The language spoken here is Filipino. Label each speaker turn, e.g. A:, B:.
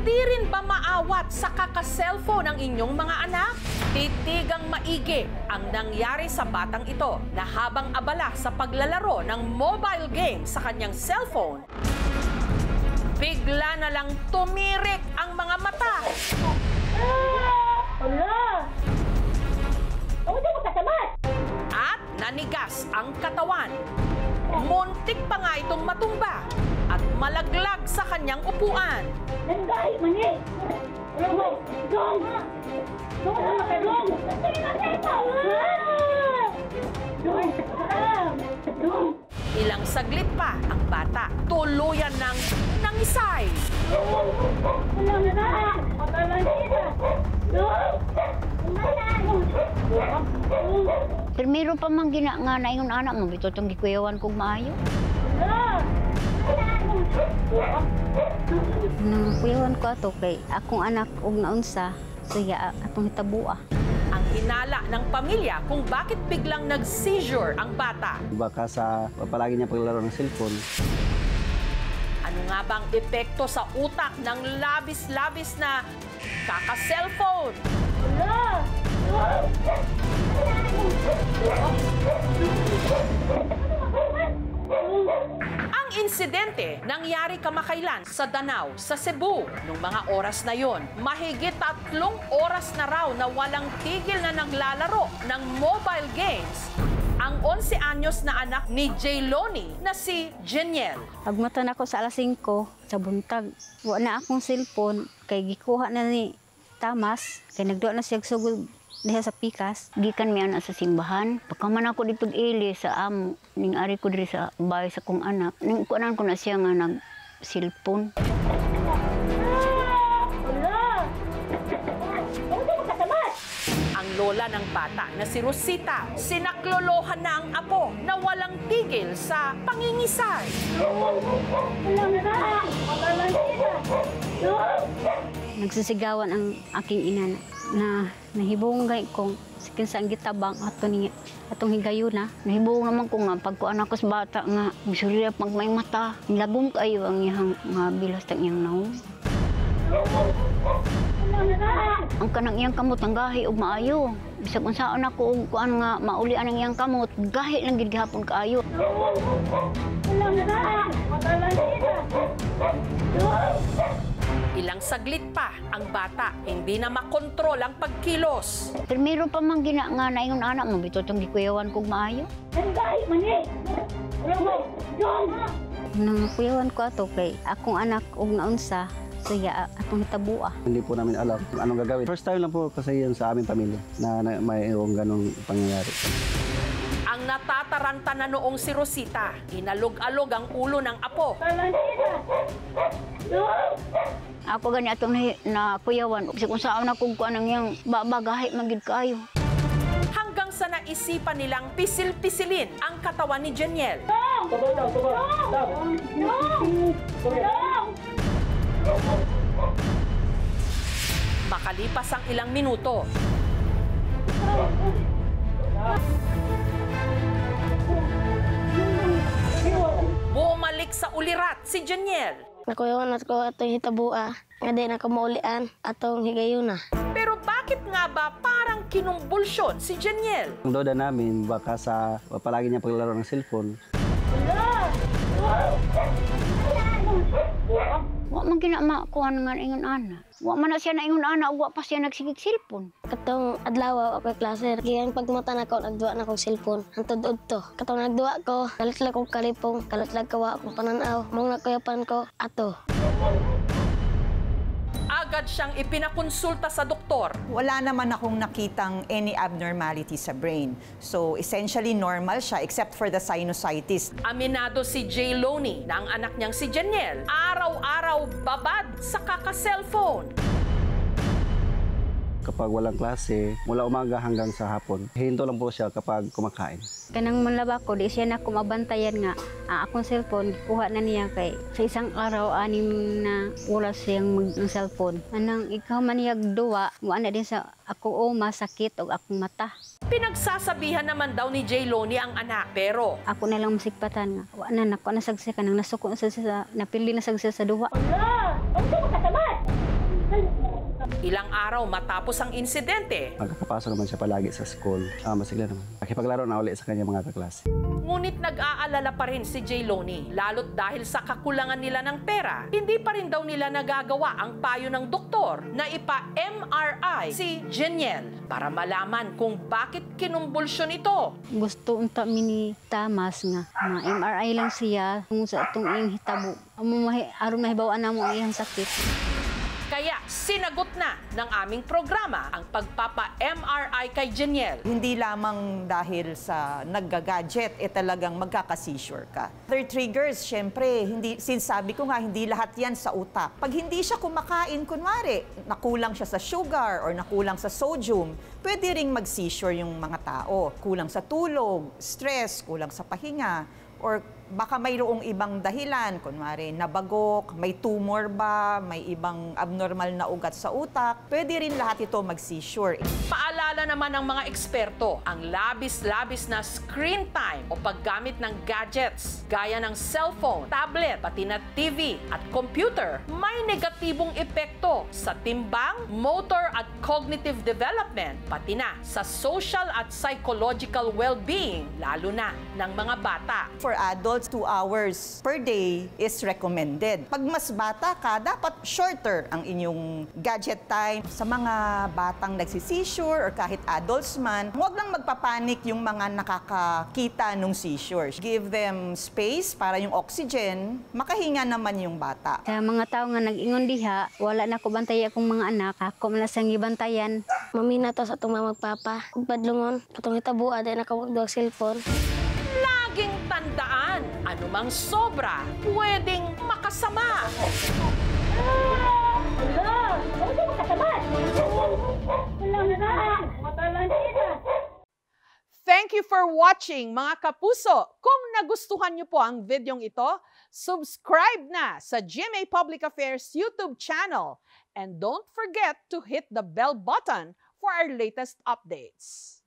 A: Hindi rin ba maawat sa kaka-cellphone ng inyong mga anak? Titigang maigi ang nangyari sa batang ito na habang abala sa paglalaro ng mobile game sa kanyang cellphone, bigla na lang tumirik ang mga mata. At nanigas ang katawan. Muntik pa nga itong matumba at malaglag sa kanyang upuan. Ilang saglit pa ang bata, tuluyan ng nangisay.
B: Primero pa man gina nga na ingon anak mo, bito itong gikuyawan kong maayo. Nang kuyawan ko ato kay akong anak og naunsa, siya atong hitabua.
A: Ang hinala ng pamilya kung bakit biglang nag-seizure ang bata.
C: Baka sa palagi niya paglalaro ng cellphone.
A: Ano nga bang epekto sa utak ng labis-labis na kaka-cellphone? Ang insidente nangyari kamakailan sa Danao, sa Cebu. Nung mga oras na yon, mahigit 3 oras na raw na walang tigil na naglalaro ng mobile games ang 11 anyos na anak ni Jayloni na si Jeniel.
B: Pagmatan ako sa alas 5 sa buntag, wa na akong cellphone kay gikuha na ni Tamas kay nagduwa na siya sugod diha sa pikas. Gikan mi ana sa simbahan. Pagkaman ako dito ili sa amo, ning ari ko diri sa bahay sa kong anak. Ning kuanan ko na siya nga nag cellphone.
A: Ang lola ng bata na si Rosita, sinaklolohan na ang apo na walang tigil sa pangingisay.
B: Nagsisigawan ang aking ina na nahibunggay kong kinsa ang gitabang atong higayuna. Nahibung naman ko nga pagkuan ako sa bata nga misulya pag may mata. Nilagong kayo ang iyang mga bilas ng iyang naong. Ang kanang iyang kamot ang gahi ug maayo. Bisag unsaon ako og kuan nga maulian ang iyang kamot, gahi lang gid gihapon kaayo.
A: Ilang saglit pa ang bata, hindi na makontrol ang pagkilos.
B: Primero pa man gina nga naingon anak mo, bito itong gikuyawan kong maayo. Nang kuyawan ko ato kay akong anak og naunsa, siya atong hitabua.
C: Hindi po namin alam kung anong gagawin. First time lang po kasi yan sa aming pamilya na may ganong pangyayari.
A: Ang natataranta na noong si Rosita, inalog-alog ang ulo ng apo.
B: Ako gani atong nakuyawan. Kasi kung saan ako kuan ang iyang babagahi magid kaayo.
A: Hanggang sa naisipan nilang pisil-pisilin ang katawan ni Jeniel. Makalipas ang ilang minuto, bumalik sa ulirat si Jeniel.
D: Nakuyawan ako atong hitabua, nga di na kamaulian atong higayuna.
A: Pero bakit nga ba parang kinumbulsyon si Jeniel?
C: Ang lola namin, baka sa palagi niya paglalaro ng cellphone.
B: Wa man ginama kuan nga ingon ana. Wa man na siya na ingon ana, wa pa siya nagsigig cellphone.
D: Katong adlaw ako klase, kaya pagmata na ko nagduwa na kong cellphone. Hantod udto. Katong nagduwa ko, kalatlag kong kalipong, kalatlag kawa akong pananaw. Mong nakuyapan ko ato.
A: Agad siyang ipinakonsulta sa doktor.
E: Wala naman akong nakitang any abnormality sa brain. So, essentially normal siya except for the sinusitis.
A: Aminado si Jayloni na ang anak niyang si Jeniel araw-araw babad sa kaka-cellphone.
C: Kapag walang klase, mula umaga hanggang sa hapon, hinto lang po siya kapag kumakain.
B: Kanang manlaba ko, di siya na kumabantayan nga akong cellphone, kuha na niya kay sa isang araw, 6 na oras siyang mag-cellphone. Anang ikaw maniyag duwa, wala din sa ako masakit o akong mata.
A: Pinagsasabihan naman daw ni Jayloni ang anak, pero
B: ako na lang masigpatan nga, wala na, nakuha na sagsi ka nang nasuko na sa napili na sagsi sa duwa.
D: Allah! Ang mo kasabat!
A: Ilang araw matapos ang insidente,
C: Magkakapasok naman siya palagi sa school. Masigla naman. Nakipaglaro na ulit sa kanyang mga kaklase.
A: ngunit nag-aalala pa rin si J. Lonnie. Lalo't dahil sa kakulangan nila ng pera, hindi pa rin daw nila nagagawa ang payo ng doktor na ipa-MRI si Jeniel para malaman kung bakit kinumbulsyon ito.
B: Gusto unta mini Tamas nga ma-MRI lang siya kung sa itong iyong hitabo. Aron mahibawaan na mo iyang sakit.
A: Kaya sinagot na ng aming programa ang pagpapa-MRI kay Jeniel.
E: Hindi lamang dahil sa nagga-gadget, talagang magkaka-seizure ka. Other triggers, syempre, sinasabi ko nga, hindi lahat yan sa utak. Pag hindi siya kumakain, kunwari, nakulang siya sa sugar or nakulang sa sodium, pwede ring mag-seizure yung mga tao. Kulang sa tulog, stress, kulang sa pahinga, or baka mayroong ibang dahilan, kunwari nabagok, may tumor ba, may ibang abnormal na ugat sa utak, pwede rin lahat ito mag-seizure.
A: Paalala naman ng mga eksperto, ang labis-labis na screen time o paggamit ng gadgets gaya ng cellphone, tablet, pati na TV at computer may negatibong epekto sa timbang, motor at cognitive development, pati na sa social at psychological well-being, lalo na ng mga bata.
E: For adults, 2 hours per day is recommended. Pag mas bata ka, dapat shorter ang inyong gadget time. Sa mga batang nagsi-seizure or kahit adults man, huwag lang magpapanik yung mga nakakakita ng seizure. Give them space para yung oxygen, makahinga naman yung bata.
B: Sa mga tao nga nag-ingon diha, wala na ko bantay akong mga anak, ako man lang sang gibantayan.
D: Mamina to sa itong mga magpapa. Kung padlungon, katong hitabo, aday na kawagdog cellphone.
A: Laging tandaan, anumang sobra, pwedeng makasama. Thank you for watching, mga kapuso. Kung nagustuhan niyo po ang videong ito, subscribe na sa GMA Public Affairs YouTube channel. And don't forget to hit the bell button for our latest updates.